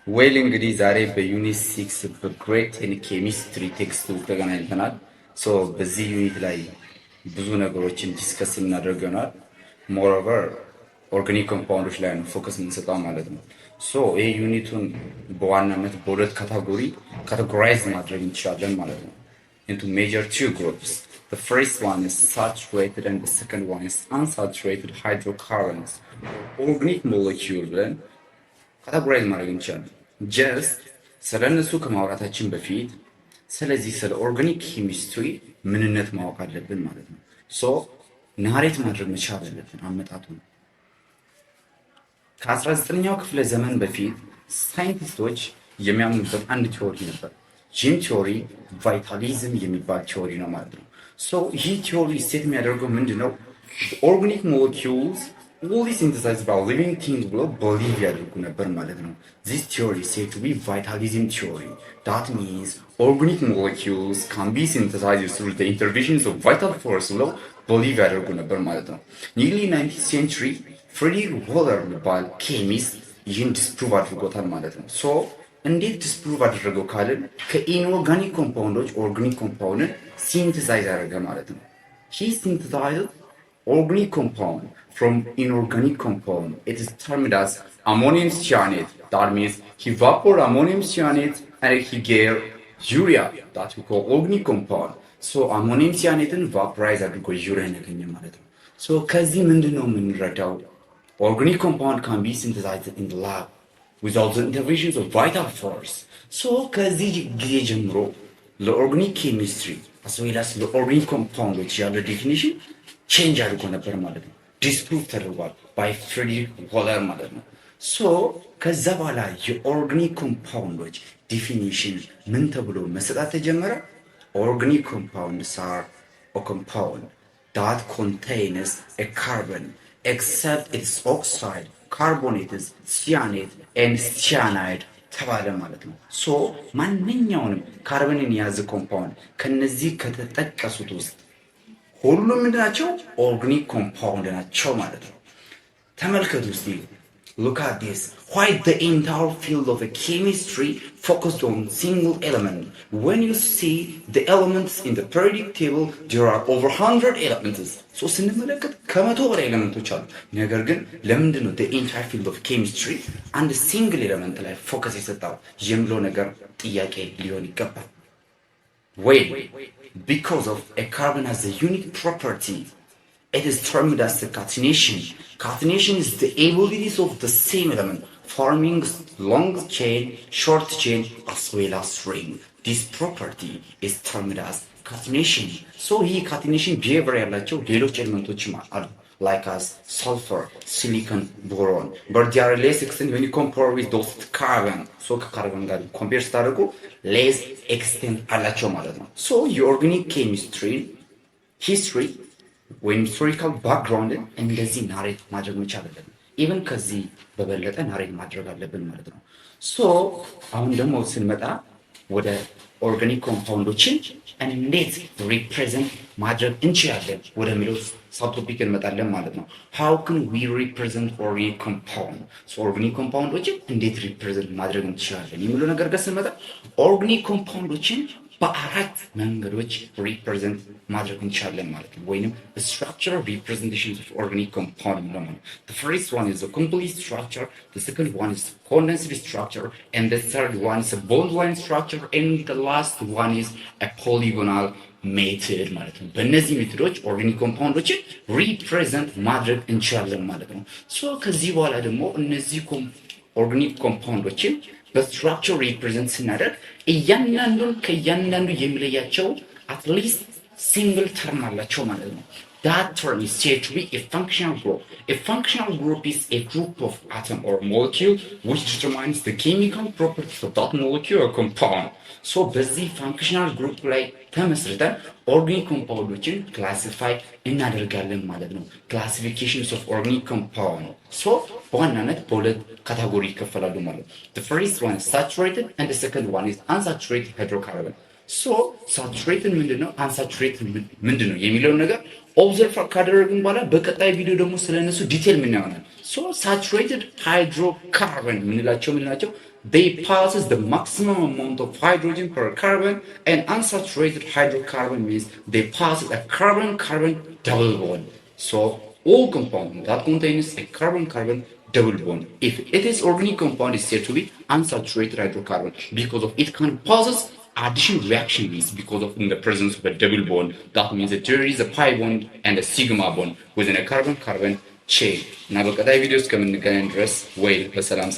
ዌል እንግዲህ ዛሬ በዩኒት 6 በግሬድ ኤንድ ኬሚስትሪ ቴክስት ቡክ ተገናኝተናል። ሶ በዚህ ዩኒት ላይ ብዙ ነገሮችን ዲስከስ የምናደርግ ይሆናል። ሞሮቨር ኦርጋኒክ ኮምፓውንዶች ላይ ነው ፎከስ የምንሰጠው ማለት ነው። ሶ ይህ ዩኒቱን በዋናነት በሁለት ካቴጎራይዝ ማድረግ እንችላለን ማለት ነው። into major two groups. The first one is saturated and the second one is unsaturated hydrocarbons. Organic molecule ብለን ካቴጎራይዝ ማድረግ እንችላለን። ጀስት ስለ እነሱ ከማውራታችን በፊት ስለዚህ ስለ ኦርጋኒክ ኬሚስትሪ ምንነት ማወቅ አለብን ማለት ነው። ሶ ናሬት ማድረግ መቻል አለብን አመጣጡ። ከ19ኛው ክፍለ ዘመን በፊት ሳይንቲስቶች የሚያምኑበት አንድ ቲዎሪ ነበር። ይህም ቲዎሪ ቫይታሊዝም የሚባል ቲዎሪ ነው ማለት ነው። ሶ ይህ ቲዎሪ ስቴት የሚያደርገው ምንድነው? ኦርጋኒክ ሞለኪውልስ only synthesized by living things ብሎ believe ያደርጉ ነበር ማለት ነው። This theory said to be vitalism theory. That means organic molecules can be synthesized through the interventions of vital force ብሎ believe ያደርጉ ነበር ማለት ነው። Nearly 19th century ፍሬድሪክ ሆለር የሚባል ኬሚስት ይህን ዲስፕሩቭ አድርጎታል ማለት ነው። ሶ እንዴት ዲስፕሩቭ አደረገው ካልን ከኢንኦርጋኒክ ኮምፓውንዶች ኦርጋኒክ ኮምፓውንድን ሲንተሳይዝ ያደረገ ማለት ነው። He synthesized organic compound from inorganic compound. It is termed as ammonium cyanide. That means he evaporated ammonium cyanide and he gave urea that we call organic compound. So ammonium cyanide vaporize አድርጎ urea ያገኘ ማለት ነው። So ከዚህ ምንድነው የምንረዳው? Organic compound can be synthesized in the lab without the interventions of vital force. So ከዚህ ጊዜ ጀምሮ ለኦርጋኒክ ኬሚስትሪ as well as ለኦርጋኒክ ኮምፓውንዶች ያለው ዴፊኒሽን ቼንጅ አድርጎ ነበር ማለት ነው። ዲስፕሩቭ ተደርጓል ባይ ፍሬድሪክ ሆለር ማለት ነው። ሶ ከዛ በኋላ የኦርጋኒክ ኮምፓውንዶች ዲፊኒሽን ምን ተብሎ መሰጣት ተጀመረ? ኦርጋኒክ ኮምፓውንድስ አር a compound that contains a carbon except its oxide, carbonates, cyanide and cyanide ተባለ ማለት ነው። ሶ ማንኛውንም ካርበንን የያዘ ኮምፓውንድ ከነዚህ ከተጠቀሱት ውስጥ ሁሉም ምንድናቸው? ኦርጋኒክ ኮምፓውንድ ናቸው ማለት ነው። ተመልከቱ እስቲ look at this. Why the entire field of a chemistry focused on single element? When you see the elements in the periodic table, there are over 100 elements. So ስንመለከት ከመቶ በላይ ኤሌመንቶች አሉ። ነገር ግን ለምንድን ነው the entire field of chemistry አንድ ሲንግል ኤሌመንት ላይ ፎከስ የሰጠው የሚለው ነገር ጥያቄ ሊሆን ይገባል። Well, because of a carbon has a unique property. It is termed as the catenation. Catenation is the abilities of the same element forming long chain, short chain, as well as ring. This property is termed as catenation. So here catenation behavior ያላቸው ሌሎች ኤሌመንቶችም አሉ like as sulfur, silicon, boron. But they are less extent when you compare with those carbon. So ከካርበን ጋር ኮምፔር ስታደርጉ less extent አላቸው ማለት ነው። So your organic chemistry history ወይም ሂስቶሪካል ባክግራውንድ እንደዚህ ናሬት ማድረግ መቻል አለብን። ኢቨን ከዚህ በበለጠ ናሬት ማድረግ አለብን ማለት ነው። ሶ አሁን ደግሞ ስንመጣ ወደ ኦርጋኒክ ኮምፓውንዶችን እንዴት ሪፕሬዘንት ማድረግ እንችላለን ወደሚለው ሳብቶፒክ እንመጣለን ማለት ነው። ሃው ካን ዊ ሪፕሬዘንት ኦርጋኒክ ኮምፓውንድ? ሶ ኦርጋኒክ ኮምፓውንዶችን እንዴት ሪፕሬዘንት ማድረግ እንችላለን የሚለው ነገር ጋር ስንመጣ ኦርጋኒክ ኮምፓውንዶችን በአራት መንገዶች ሪፕሬዘንት ማድረግ እንችላለን ማለት ነው። ወይንም structural representations of organic compound ነው። The first one is a complete structure, the second one is condensed structure, and the third one is a bond line structure, and the last one is a polygonal method ማለት ነው። በእነዚህ ሜቶዶች ኦርጋኒክ ኮምፓውንዶችን ሪፕሬዘንት ማድረግ እንችላለን ማለት ነው። ሶ ከዚህ በኋላ ደግሞ እነዚህ ኦርጋኒክ ኮምፓውንዶችን በስትራክቸር ሪፕሬዘንት ስናደርግ እያንዳንዱን ከእያንዳንዱ የሚለያቸው አትሊስት ሲንግል ተርም አላቸው ማለት ነው። That term is said to be a functional group. A functional group is a group of atom or molecule which determines the chemical properties of that molecule or compound. So በዚህ functional group ላይ ተመስርተን ኦርጋኒክ ኮምፓውንዶችን ክላሲፋይ እናደርጋለን ማለት ነው። Classifications of organic compound. So በዋናነት በሁለት ካቴጎሪ ይከፈላሉ ማለት ነው። The first one is saturated and the second one is unsaturated hydrocarbon. So saturated ምንድነው? unsaturated ምንድነው የሚለው ነገር ኦብዘርቭ ካደረግን በኋላ በቀጣይ ቪዲዮ ደግሞ ስለነሱ ዲቴል ምን ይሆናል። ሶ ሳቹሬትድ ሃይድሮካርበን ምንላቸው they passes the maximum amount of hydrogen per carbon, and unsaturated hydrocarbon means they pass a carbon-carbon double bond. So all compound that contains a carbon-carbon double bond, if it is organic compound, is said to be unsaturated hydrocarbon because of it can passes addition reaction means because of in the presence of a double bond. That means that there is a pi bond and a sigma bond within a carbon-carbon chain. እና በቀጣይ ቪዲዮ እስከምንገናኝ ድረስ ወይ በሰላም